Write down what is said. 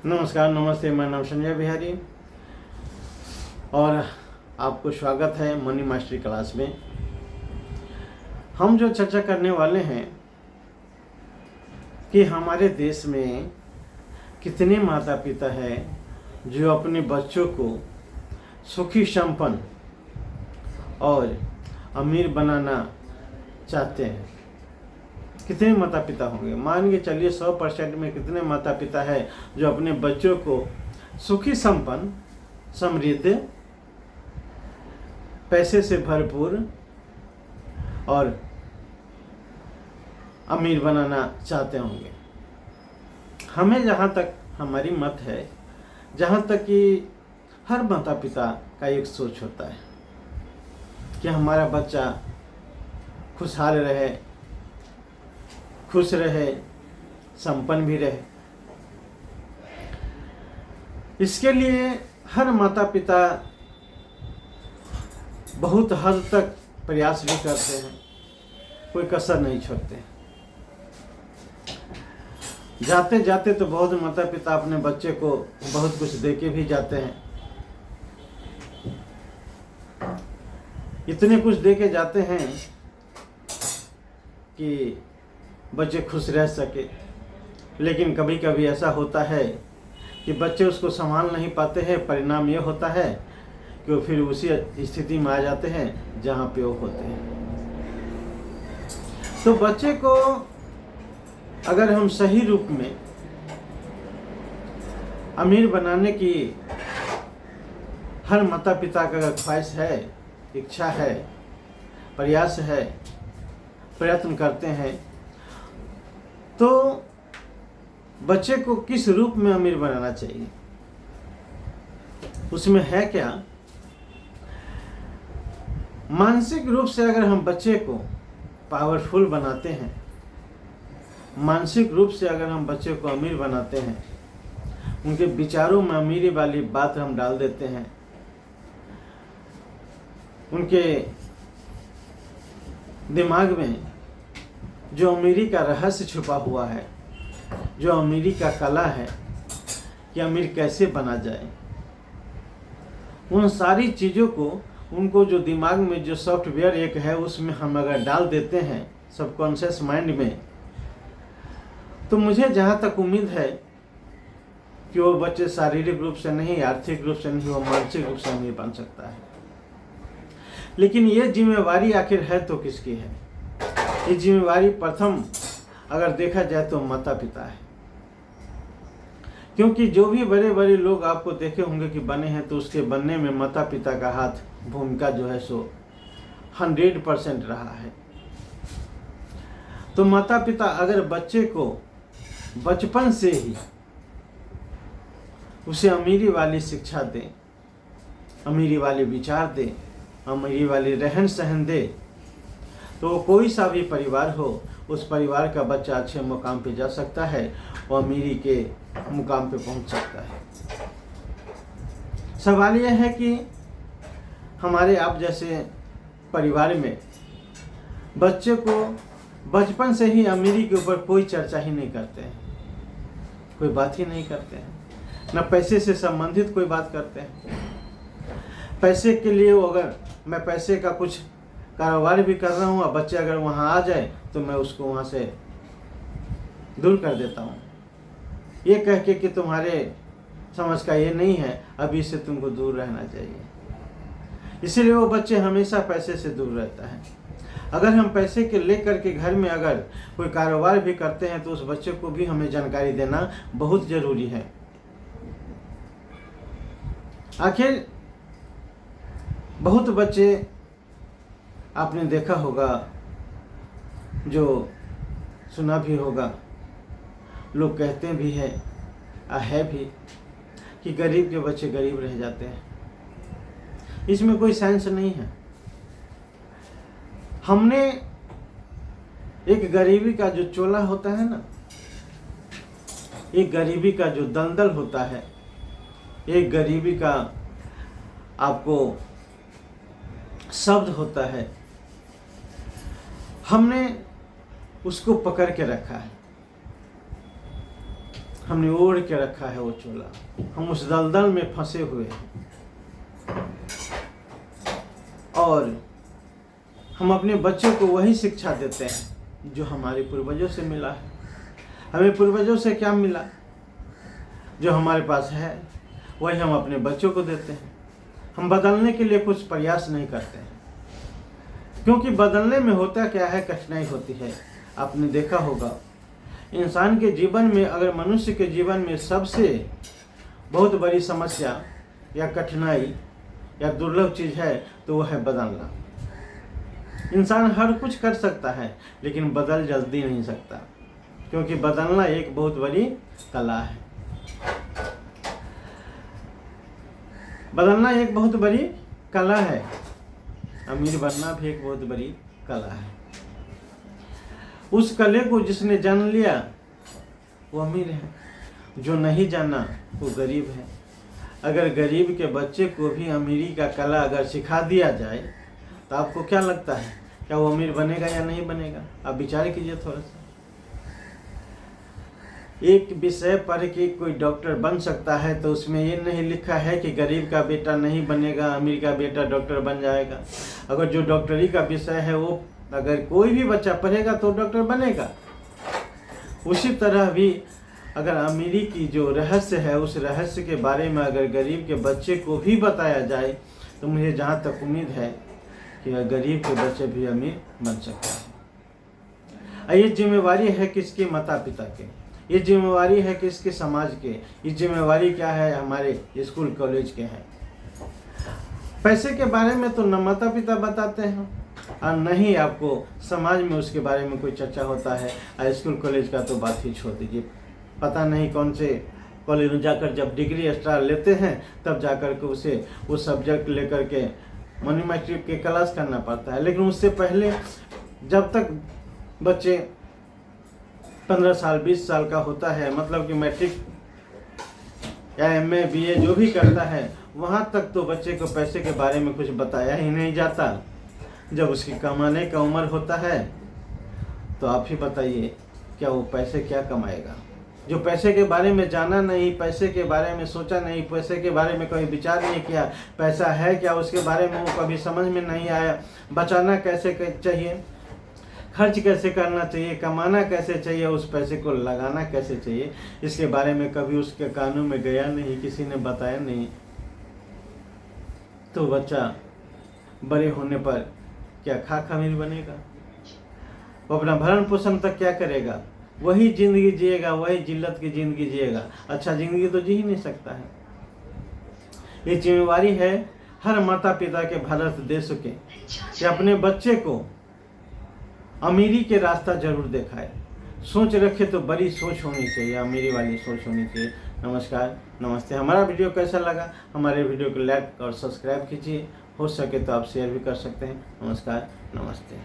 नमस्कार, नमस्ते। मैं नाम संजय बिहारी और आपको स्वागत है मनी मास्टरी क्लास में। हम जो चर्चा करने वाले हैं कि हमारे देश में कितने माता पिता हैं जो अपने बच्चों को सुखी संपन्न और अमीर बनाना चाहते हैं। कितने माता पिता होंगे? मान के चलिए 100% में कितने माता पिता है जो अपने बच्चों को सुखी संपन्न, समृद्ध, पैसे से भरपूर और अमीर बनाना चाहते होंगे। हमें जहाँ तक हमारी मत है, जहाँ तक कि हर माता पिता का एक सोच होता है कि हमारा बच्चा खुशहाल रहे, खुश रहे, संपन्न भी रहे। इसके लिए हर माता पिता बहुत हद तक प्रयास भी करते हैं, कोई कसर नहीं छोड़ते। जाते जाते तो बहुत माता पिता अपने बच्चे को बहुत कुछ देके भी जाते हैं। इतने कुछ देके जाते हैं कि बच्चे खुश रह सके, लेकिन कभी कभी ऐसा होता है कि बच्चे उसको संभाल नहीं पाते हैं। परिणाम ये होता है कि वो फिर उसी स्थिति में आ जाते हैं जहाँ पे वो होते हैं। तो बच्चे को अगर हम सही रूप में अमीर बनाने की हर माता पिता का अगर ख्वाहिश है, इच्छा है, प्रयास है, प्रयत्न करते हैं, तो बच्चे को किस रूप में अमीर बनाना चाहिए? उसमें है क्या? मानसिक रूप से अगर हम बच्चे को पावरफुल बनाते हैं, मानसिक रूप से अगर हम बच्चे को अमीर बनाते हैं, उनके विचारों में अमीरी वाली बात हम डाल देते हैं, उनके दिमाग में जो अमीरी का रहस्य छुपा हुआ है, जो अमीरी का कला है कि अमीर कैसे बना जाए, उन सारी चीज़ों को, उनको जो दिमाग में जो सॉफ्टवेयर एक है उसमें हम अगर डाल देते हैं सबकॉन्शियस माइंड में, तो मुझे जहाँ तक उम्मीद है कि वो बच्चे शारीरिक रूप से नहीं, आर्थिक रूप से नहीं, वो मानसिक रूप से अमीर बन सकता है। लेकिन ये जिम्मेवारी आखिर है तो किसकी है? ये जिम्मेवारी प्रथम अगर देखा जाए तो माता पिता है। क्योंकि जो भी बड़े बड़े लोग आपको देखे होंगे कि बने हैं, तो उसके बनने में माता पिता का हाथ, भूमिका जो है सो 100% रहा है। तो माता पिता अगर बच्चे को बचपन से ही उसे अमीरी वाली शिक्षा दे, अमीरी वाले विचार दे, अमीरी वाली रहन सहन दे, तो कोई सा भी परिवार हो, उस परिवार का बच्चा अच्छे मुकाम पे जा सकता है और अमीरी के मुकाम पे पहुंच सकता है। सवाल यह है कि हमारे आप जैसे परिवार में बच्चे को बचपन से ही अमीरी के ऊपर कोई चर्चा ही नहीं करते हैं, कोई बात ही नहीं करते हैं, न पैसे से संबंधित कोई बात करते हैं। पैसे के लिए अगर मैं पैसे का कुछ कारोबार भी कर रहा हूँ और बच्चे अगर वहाँ आ जाए तो मैं उसको वहाँ से दूर कर देता हूँ, ये कह के कि तुम्हारे समझ का ये नहीं है, अभी से तुमको दूर रहना चाहिए। इसीलिए वो बच्चे हमेशा पैसे से दूर रहता है। अगर हम पैसे के लेकर के घर में अगर कोई कारोबार भी करते हैं तो उस बच्चे को भी हमें जानकारी देना बहुत ज़रूरी है। आखिर बहुत बच्चे आपने देखा होगा, जो सुना भी होगा, लोग कहते भी है भी कि गरीब के बच्चे गरीब रह जाते हैं। इसमें कोई साइंस नहीं है। हमने एक गरीबी का जो चोला होता है ना, एक गरीबी का जो दलदल होता है, एक गरीबी का आपको शब्द होता है, हमने उसको पकड़ के रखा है। हमने ओढ़ के रखा है वो चोला, हम उस दलदल में फंसे हुए हैं और हम अपने बच्चों को वही शिक्षा देते हैं जो हमारे पूर्वजों से मिला है। हमें पूर्वजों से क्या मिला, जो हमारे पास है वही हम अपने बच्चों को देते हैं। हम बदलने के लिए कुछ प्रयास नहीं करते हैं, क्योंकि बदलने में होता क्या है, कठिनाई होती है। आपने देखा होगा इंसान के जीवन में, अगर मनुष्य के जीवन में सबसे बहुत बड़ी समस्या या कठिनाई या दुर्लभ चीज़ है तो वह है बदलना। इंसान हर कुछ कर सकता है लेकिन बदल जल्दी नहीं सकता, क्योंकि बदलना एक बहुत बड़ी कला है। बदलना एक बहुत बड़ी कला है। अमीर बनना भी एक बहुत बड़ी कला है। उस कले को जिसने जान लिया वो अमीर है, जो नहीं जाना वो गरीब है। अगर गरीब के बच्चे को भी अमीरी का कला अगर सिखा दिया जाए तो आपको क्या लगता है, क्या वो अमीर बनेगा या नहीं बनेगा? आप विचार कीजिए थोड़ा सा। एक विषय पढ़ के कोई डॉक्टर बन सकता है तो उसमें ये नहीं लिखा है कि गरीब का बेटा नहीं बनेगा, अमीर का बेटा डॉक्टर बन जाएगा। अगर जो डॉक्टरी का विषय है वो अगर कोई भी बच्चा पढ़ेगा तो डॉक्टर बनेगा। उसी तरह भी अगर अमीरी की जो रहस्य है उस रहस्य के बारे में अगर गरीब के बच्चे को भी बताया जाए तो मुझे जहाँ तक उम्मीद है कि गरीब के बच्चे भी अमीर बन सकते हैं। ये जिम्मेवारी है किसके? माता पिता के। ये जिम्मेवारी है किसके? समाज के। ये जिम्मेवारी क्या है? हमारे स्कूल कॉलेज के हैं। पैसे के बारे में तो न माता पिता बताते हैं और न ही आपको समाज में उसके बारे में कोई चर्चा होता है। स्कूल कॉलेज का तो बात ही छोड़ दीजिए। पता नहीं कौन से कॉलेज में जाकर जब डिग्री एक्स्ट्रा लेते हैं तब जाकर के उसे वो सब्जेक्ट लेकर के मनी मैट्रिक के क्लास करना पड़ता है। लेकिन उससे पहले जब तक बच्चे 15 साल 20 साल का होता है, मतलब कि मैट्रिक या MA BA जो भी करता है, वहाँ तक तो बच्चे को पैसे के बारे में कुछ बताया ही नहीं जाता। जब उसकी कमाने का उम्र होता है तो आप ही बताइए क्या वो पैसे क्या कमाएगा? जो पैसे के बारे में जाना नहीं, पैसे के बारे में सोचा नहीं, पैसे के बारे में कभी विचार नहीं किया, पैसा है क्या उसके बारे में वो कभी समझ में नहीं आया, बचाना कैसे चाहिए, खर्च कैसे करना चाहिए, कमाना कैसे चाहिए, उस पैसे को लगाना कैसे चाहिए, इसके बारे में कभी उसके कानों में गया नहीं, किसी ने बताया नहीं, तो बच्चा बड़े होने पर क्या खामिल बनेगा? वो अपना भरण पोषण तक क्या करेगा? वही जिंदगी जिएगा, वही जिल्लत की जिंदगी जिएगा। अच्छा जिंदगी तो जी ही नहीं सकता है। ये जिम्मेवारी है हर माता पिता के भारत देश के कि अपने बच्चे को अमीरी के रास्ता जरूर दिखाए। सोच रखे तो बड़ी सोच होनी चाहिए, अमीरी वाली सोच होनी चाहिए। नमस्कार, नमस्ते। हमारा वीडियो कैसा लगा? हमारे वीडियो को लाइक और सब्सक्राइब कीजिए। हो सके तो आप शेयर भी कर सकते हैं। नमस्कार, नमस्ते।